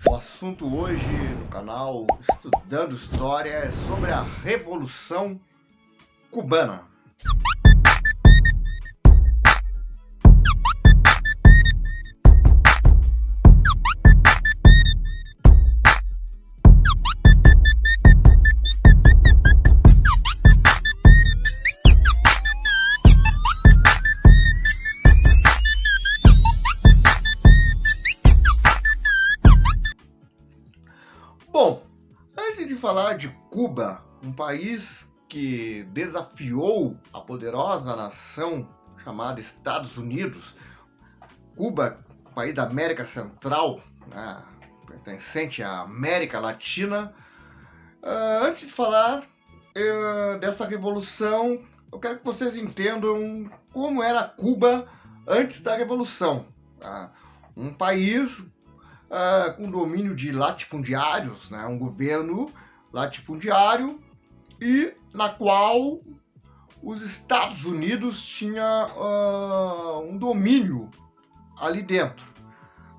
O assunto hoje no canal Estudando História é sobre a Revolução Cubana. Bom, antes de falar de Cuba, um país que desafiou a poderosa nação chamada Estados Unidos, Cuba, país da América Central, né, pertencente à América Latina. Antes de falar dessa revolução, eu quero que vocês entendam como era Cuba antes da revolução. Tá? Um país com domínio de latifundiários, né? Um governo latifundiário e na qual os Estados Unidos tinha um domínio ali dentro.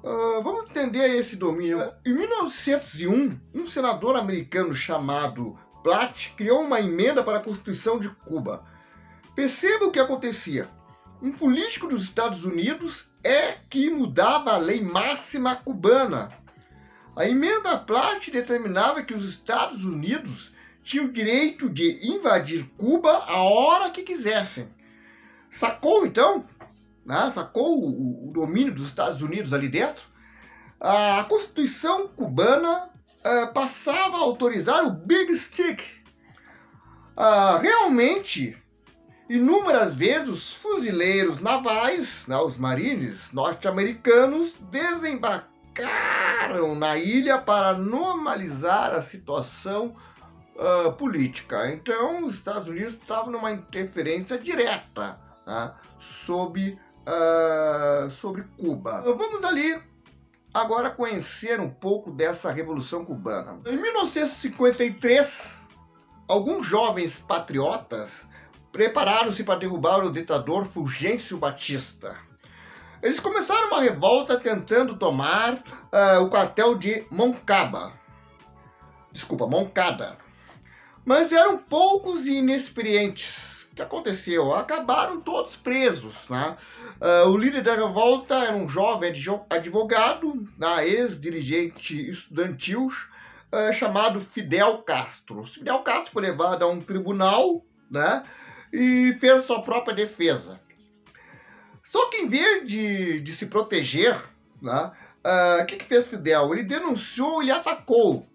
Vamos entender esse domínio. Em 1901, um senador americano chamado Platt criou uma emenda para a Constituição de Cuba. Perceba o que acontecia. Um político dos Estados Unidos é que mudava a lei máxima cubana. A emenda Platt determinava que os Estados Unidos tinham o direito de invadir Cuba a hora que quisessem. Sacou então? Sacou o domínio dos Estados Unidos ali dentro? A Constituição cubana passava a autorizar o Big Stick. Realmente, inúmeras vezes os fuzileiros navais, os marines norte-americanos, desembarcaram na ilha para normalizar a situação política. Então, os Estados Unidos estavam numa interferência direta sobre Cuba. Vamos ali agora conhecer um pouco dessa Revolução Cubana. Em 1953, alguns jovens patriotas prepararam-se para derrubar o ditador Fulgêncio Batista. Eles começaram uma revolta tentando tomar o quartel de Moncada. Mas eram poucos e inexperientes. O que aconteceu? Acabaram todos presos. O líder da revolta era um jovem advogado, ex-dirigente estudantil, chamado Fidel Castro. Fidel Castro foi levado a um tribunal, e fez sua própria defesa. Só que em vez de se proteger, o que fez Fidel? Ele denunciou e atacou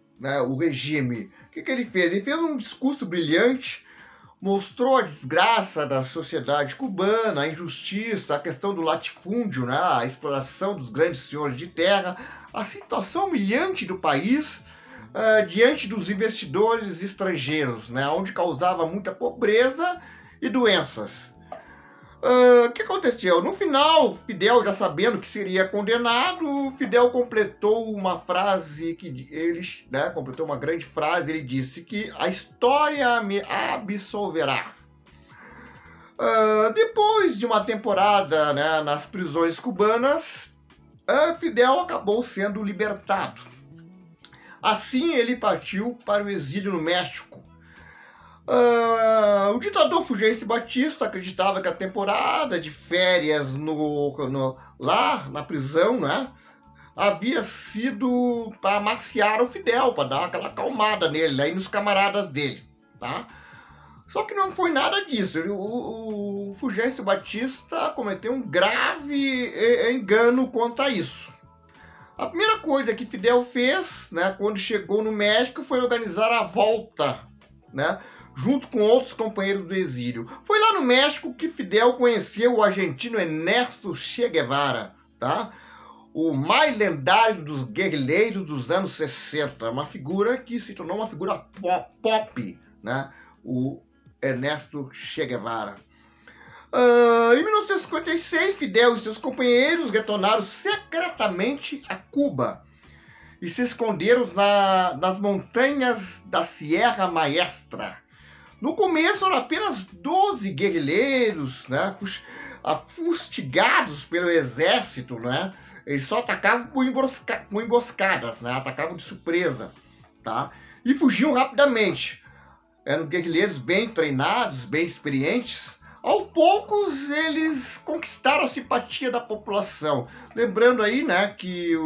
o regime. O que ele fez? Ele fez um discurso brilhante, mostrou a desgraça da sociedade cubana, a injustiça, a questão do latifúndio, a exploração dos grandes senhores de terra, a situação humilhante do país diante dos investidores estrangeiros, onde causava muita pobreza e doenças. O que aconteceu? No final, Fidel, já sabendo que seria condenado, Fidel completou uma frase que ele, completou uma grande frase. Ele disse que a história me absolverá. Depois de uma temporada nas prisões cubanas, Fidel acabou sendo libertado. Assim, ele partiu para o exílio no México. O ditador Fulgêncio Batista acreditava que a temporada de férias lá na prisão, havia sido para amaciar o Fidel, para dar aquela acalmada nele, e nos camaradas dele. Só que não foi nada disso. O Fulgêncio Batista cometeu um grave engano quanto a isso. A primeira coisa que Fidel fez, quando chegou no México, foi organizar a volta, junto com outros companheiros do exílio. Foi lá no México que Fidel conheceu o argentino Ernesto Che Guevara, o mais lendário dos guerrilheiros dos anos 60, uma figura que se tornou uma figura pop, o Ernesto Che Guevara. Em 1956, Fidel e seus companheiros retornaram secretamente a Cuba e se esconderam nas montanhas da Sierra Maestra. No começo eram apenas 12 guerrilheiros, fustigados pelo exército, Eles só atacavam com emboscadas, né? Atacavam de surpresa, tá? E fugiam rapidamente. Eram guerrilheiros bem treinados, bem experientes. Aos poucos, eles conquistaram a simpatia da população. Lembrando aí, né, que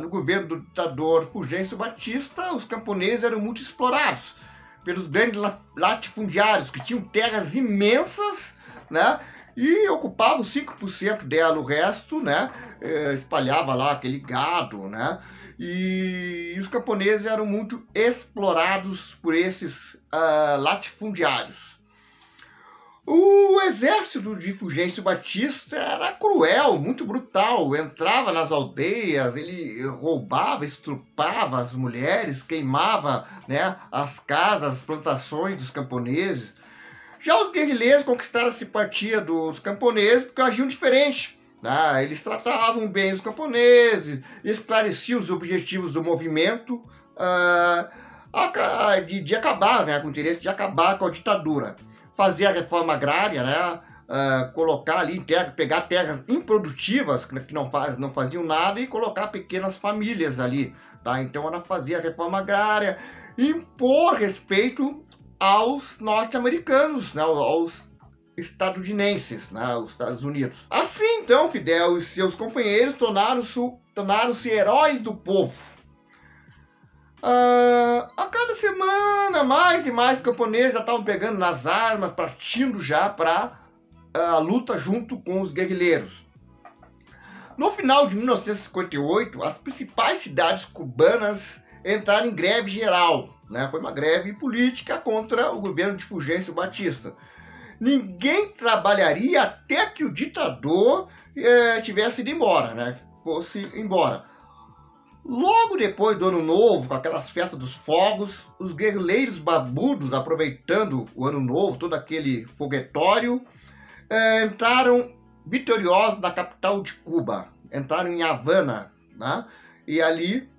no governo do ditador Fulgêncio Batista, os camponeses eram muito explorados pelos grandes latifundiários, que tinham terras imensas, né, e ocupavam 5% dela, o resto, né, espalhava lá aquele gado, né, e os camponeses eram muito explorados por esses latifundiários. O exército de Fulgêncio Batista era cruel, muito brutal. Entrava nas aldeias, ele roubava, estrupava as mulheres, queimava, né, as casas, as plantações dos camponeses. Já os guerrilheiros conquistaram a simpatia dos camponeses porque agiam diferente. Eles tratavam bem os camponeses, esclareciam os objetivos do movimento de acabar, né, com o interesse de acabar com a ditadura. Fazer a reforma agrária, né? Colocar ali em terra, pegar terras improdutivas que não faziam nada e colocar pequenas famílias ali, tá? Então ela fazia a reforma agrária, impor respeito aos norte-americanos, né? Aos estadunidenses, né? Os Estados Unidos. Assim, então, Fidel e seus companheiros tornaram-se heróis do povo. A cada semana, mais e mais camponeses já estavam pegando nas armas, partindo já para a luta junto com os guerrilheiros. No final de 1958, as principais cidades cubanas entraram em greve geral, né? Foi uma greve política contra o governo de Fulgêncio Batista. Ninguém trabalharia até que o ditador tivesse ido embora, né? Fosse embora. Logo depois do Ano Novo, com aquelas festas dos fogos, os guerrilheiros barbudos, aproveitando o Ano Novo, todo aquele foguetório, entraram vitoriosos na capital de Cuba. Entraram em Havana, né? E ali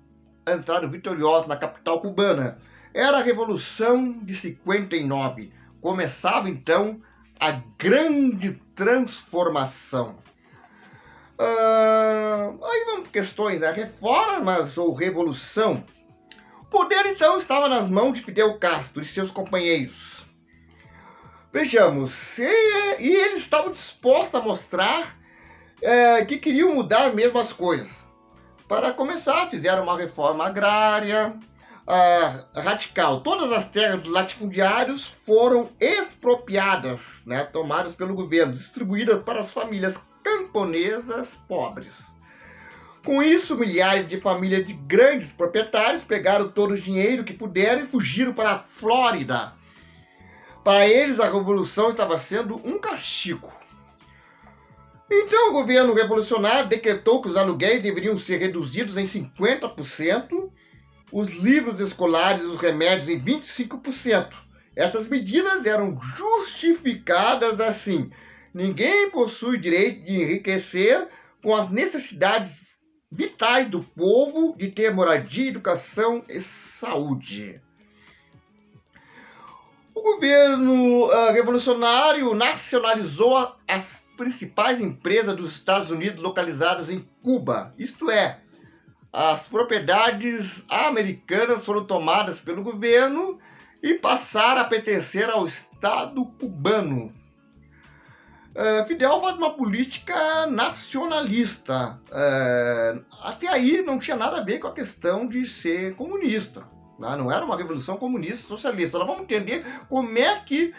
entraram vitoriosos na capital cubana. Era a Revolução de 59. Começava então a grande transformação. Aí vamos para questões, né? Reformas ou revolução? O poder então estava nas mãos de Fidel Castro e seus companheiros. Vejamos, e eles estavam dispostos a mostrar que queriam mudar mesmo as coisas. Para começar, fizeram uma reforma agrária radical. Todas as terras dos latifundiários foram expropriadas, né? Tomadas pelo governo, distribuídas para as famílias camponesas pobres. Com isso, milhares de famílias de grandes proprietários pegaram todo o dinheiro que puderam e fugiram para a Flórida. Para eles, a revolução estava sendo um castigo. Então, o governo revolucionário decretou que os aluguéis deveriam ser reduzidos em 50%, os livros escolares e os remédios em 25%. Essas medidas eram justificadas assim: ninguém possui direito de enriquecer com as necessidades vitais do povo de ter moradia, educação e saúde. O governo revolucionário nacionalizou as principais empresas dos Estados Unidos localizadas em Cuba. Isto é, as propriedades americanas foram tomadas pelo governo e passaram a pertencer ao Estado cubano. Fidel faz uma política nacionalista. Até aí não tinha nada a ver com a questão de ser comunista. Não era uma revolução comunista socialista. Nós vamos entender como é que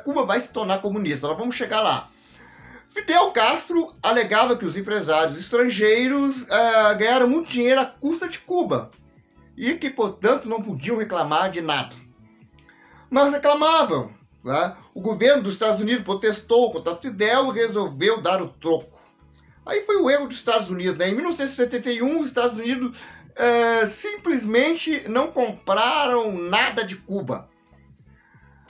Cuba vai se tornar comunista. Nós vamos chegar lá. Fidel Castro alegava que os empresários estrangeiros ganharam muito dinheiro à custa de Cuba e que, portanto, não podiam reclamar de nada. Mas reclamavam. O governo dos Estados Unidos protestou contra Fidel e resolveu dar o troco. Aí foi o erro dos Estados Unidos, né? Em 1971, os Estados Unidos simplesmente não compraram nada de Cuba.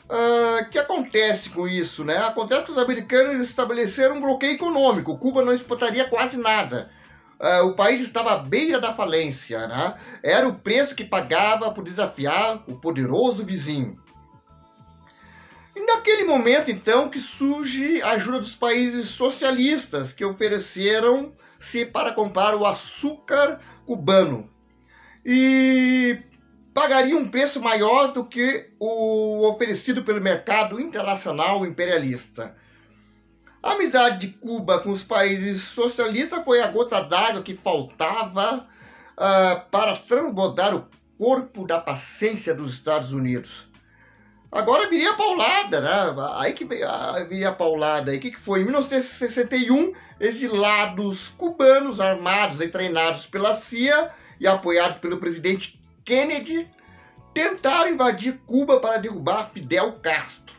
O que acontece com isso, né? Acontece que os americanos estabeleceram um bloqueio econômico. Cuba não exportaria quase nada. O país estava à beira da falência, né? Era o preço que pagava por desafiar o poderoso vizinho. E naquele momento, então, que surge a ajuda dos países socialistas, que ofereceram para comprar o açúcar cubano e pagaria um preço maior do que o oferecido pelo mercado internacional imperialista. A amizade de Cuba com os países socialistas foi a gota d'água que faltava para transbordar o corpo da paciência dos Estados Unidos. Agora viria a paulada, né? Aí que viria a paulada. O que foi? Em 1961, exilados cubanos armados e treinados pela CIA e apoiados pelo presidente Kennedy tentaram invadir Cuba para derrubar Fidel Castro.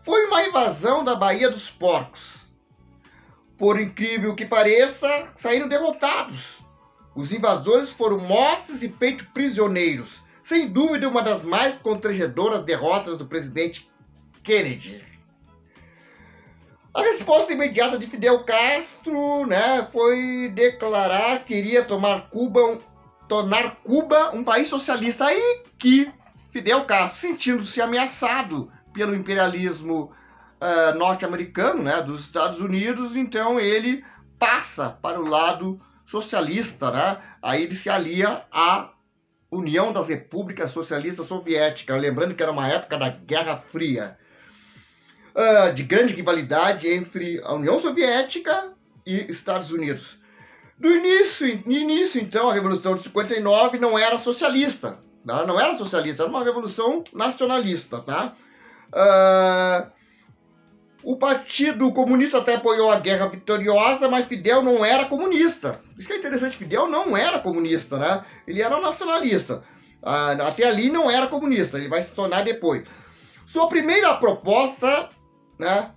Foi uma invasão da Baía dos Porcos. Por incrível que pareça, saíram derrotados. Os invasores foram mortos e feitos prisioneiros. Sem dúvida, uma das mais constrangedoras derrotas do presidente Kennedy. A resposta imediata de Fidel Castro, né, foi declarar que iria tornar Cuba um país socialista. Aí que Fidel Castro, sentindo-se ameaçado pelo imperialismo norte-americano, né, dos Estados Unidos, então ele passa para o lado socialista, né? Aí ele se alia à União das Repúblicas Socialistas Soviéticas, lembrando que era uma época da Guerra Fria, de grande rivalidade entre a União Soviética e Estados Unidos. No início, então, a Revolução de 59 não era socialista, tá? Não era socialista, era uma revolução nacionalista, tá? O Partido Comunista até apoiou a guerra vitoriosa, mas Fidel não era comunista. Isso que é interessante, Fidel não era comunista, né? Ele era nacionalista. Até ali não era comunista, ele vai se tornar depois. Sua primeira proposta, né,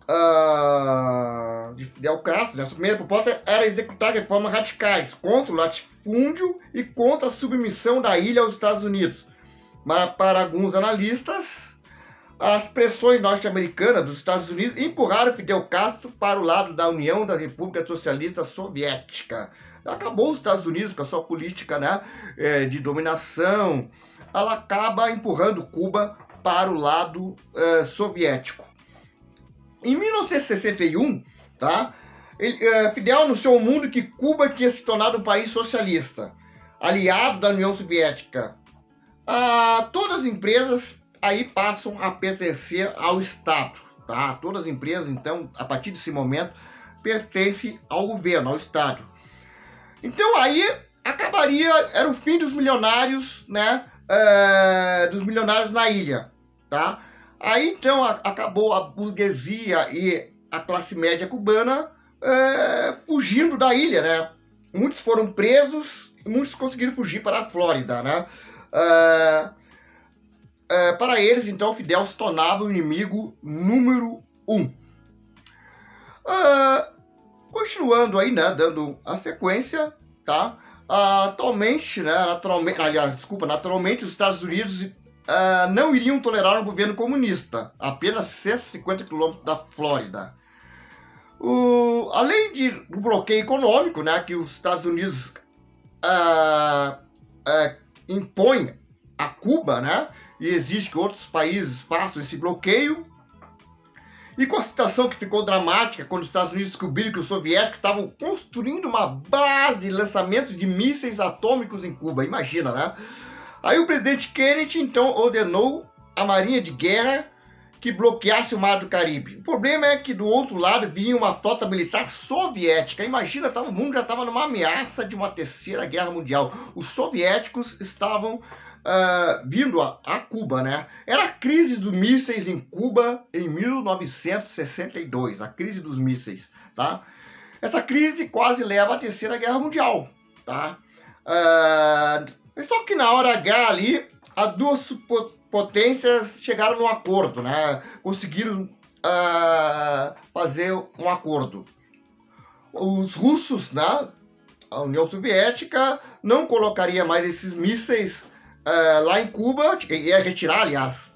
de Fidel Castro, né, sua primeira proposta era executar reformas radicais contra o latifúndio e contra a submissão da ilha aos Estados Unidos. Mas para alguns analistas, as pressões norte-americanas dos Estados Unidos empurraram Fidel Castro para o lado da União da República Socialista Soviética. Acabou os Estados Unidos com a sua política, né, de dominação. Ela acaba empurrando Cuba para o lado soviético. Em 1961, tá, Fidel anunciou ao mundo que Cuba tinha se tornado um país socialista, aliado da União Soviética. Todas as empresas aí passam a pertencer ao Estado, tá? Todas as empresas, então, a partir desse momento, pertencem ao governo, ao Estado. Então aí acabaria, era o fim dos milionários, né? Dos milionários na ilha, tá? Aí então acabou a burguesia e a classe média cubana fugindo da ilha, né? Muitos foram presos e muitos conseguiram fugir para a Flórida, né? Para eles, então, Fidel se tornava o inimigo número 1. Continuando aí, né, dando a sequência, tá? Naturalmente, os Estados Unidos não iriam tolerar um governo comunista, apenas 150 quilômetros da Flórida. Além do bloqueio econômico, né, que os Estados Unidos impõem a Cuba, né, e exige que outros países façam esse bloqueio, e com a situação que ficou dramática quando os Estados Unidos descobriram que os soviéticos estavam construindo uma base de lançamento de mísseis atômicos em Cuba, imagina, né? Aí o presidente Kennedy, então, ordenou a Marinha de Guerra que bloqueasse o Mar do Caribe. O problema é que do outro lado vinha uma frota militar soviética. Imagina, o mundo já estava numa ameaça de uma terceira guerra mundial. Os soviéticos estavam vindo a Cuba, né? Era a crise dos mísseis em Cuba em 1962, a crise dos mísseis, tá? Essa crise quase leva à terceira guerra mundial, tá? Só que na hora H ali, as duas potências chegaram num acordo, né? Conseguiram fazer um acordo. Os russos, né? A União Soviética não colocaria mais esses mísseis lá em Cuba, ia retirar, aliás,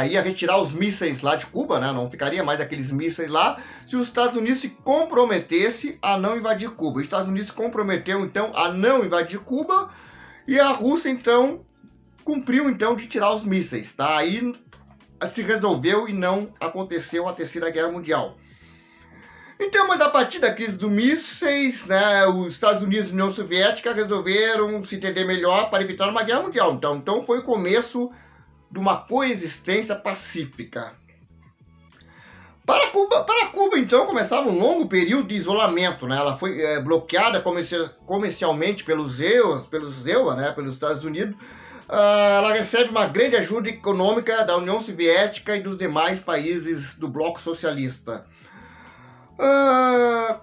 ia retirar os mísseis lá de Cuba, né? Não ficaria mais aqueles mísseis lá, se os Estados Unidos se comprometesse a não invadir Cuba. Os Estados Unidos se comprometeu, então, a não invadir Cuba, e a Rússia, então, cumpriu, então, de tirar os mísseis, tá? Aí se resolveu e não aconteceu a Terceira Guerra Mundial. Então, mas a partir da crise dos mísseis, né, os Estados Unidos e a União Soviética resolveram se entender melhor para evitar uma guerra mundial. Então foi o começo de uma coexistência pacífica. Para Cuba, então, começava um longo período de isolamento, né? Ela foi bloqueada comercialmente pelos EUA, né? Pelos Estados Unidos. Ela recebe uma grande ajuda econômica da União Soviética e dos demais países do bloco socialista.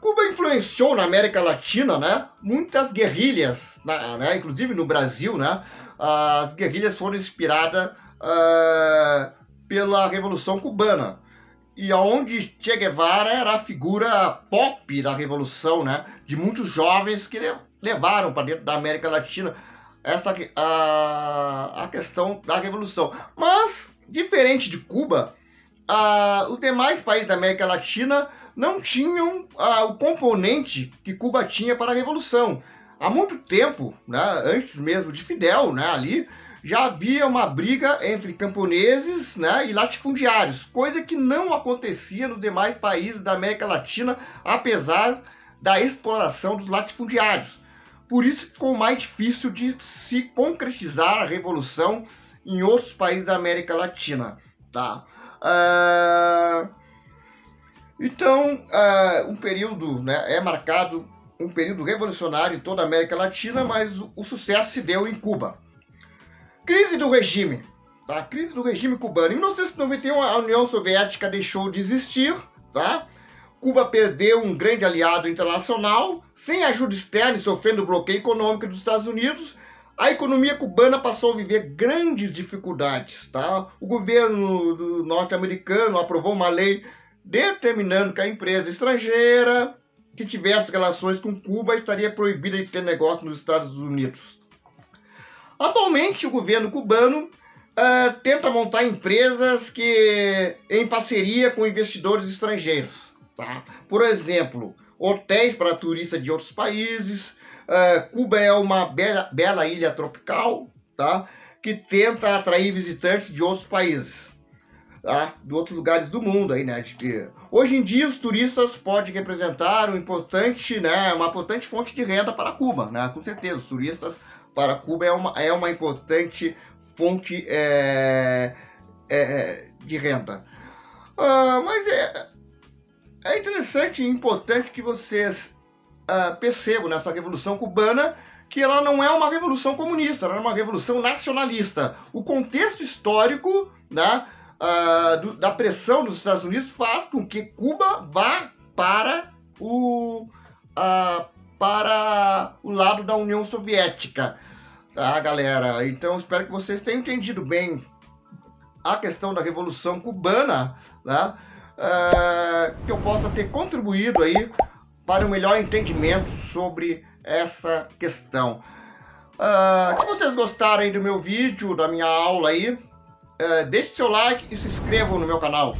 Cuba influenciou na América Latina, né? Muitas guerrilhas, né? Inclusive no Brasil, né? As guerrilhas foram inspiradas pela Revolução Cubana. E onde Che Guevara era a figura pop da Revolução, né? De muitos jovens que levaram para dentro da América Latina a questão da Revolução. Mas, diferente de Cuba, os demais países da América Latina não tinham o componente que Cuba tinha para a Revolução. Há muito tempo, né, antes mesmo de Fidel, né, ali, já havia uma briga entre camponeses, né, e latifundiários, coisa que não acontecia nos demais países da América Latina, apesar da exploração dos latifundiários. Por isso ficou mais difícil de se concretizar a revolução em outros países da América Latina. Tá? Então, um período, né, é marcado um período revolucionário em toda a América Latina, mas o sucesso se deu em Cuba. Crise do regime. Tá? Crise do regime cubano. Em 1991, a União Soviética deixou de existir. Tá? Cuba perdeu um grande aliado internacional, sem ajuda externa e sofrendo bloqueio econômico dos Estados Unidos. A economia cubana passou a viver grandes dificuldades. Tá? O governo norte-americano aprovou uma lei determinando que a empresa estrangeira que tivesse relações com Cuba estaria proibida de ter negócio nos Estados Unidos. Atualmente, o governo cubano tenta montar empresas em parceria com investidores estrangeiros. Tá? Por exemplo, hotéis para turistas de outros países. Cuba é uma bela ilha tropical, tá? Que tenta atrair visitantes de outros países. Tá? De outros lugares do mundo. Aí, né? Hoje em dia, os turistas podem representar uma importante fonte de renda para Cuba. Né? Com certeza, os turistas para Cuba é uma importante fonte de renda. Mas é interessante e importante que vocês percebam nessa Revolução Cubana que ela não é uma revolução comunista, ela é uma revolução nacionalista. O contexto histórico, né, da pressão dos Estados Unidos faz com que Cuba vá para o lado da União Soviética, tá, galera? Então, espero que vocês tenham entendido bem a questão da Revolução Cubana, tá? Que eu possa ter contribuído aí para um melhor entendimento sobre essa questão. Se vocês gostaram aí do meu vídeo, da minha aula aí, deixe seu like e se inscrevam no meu canal.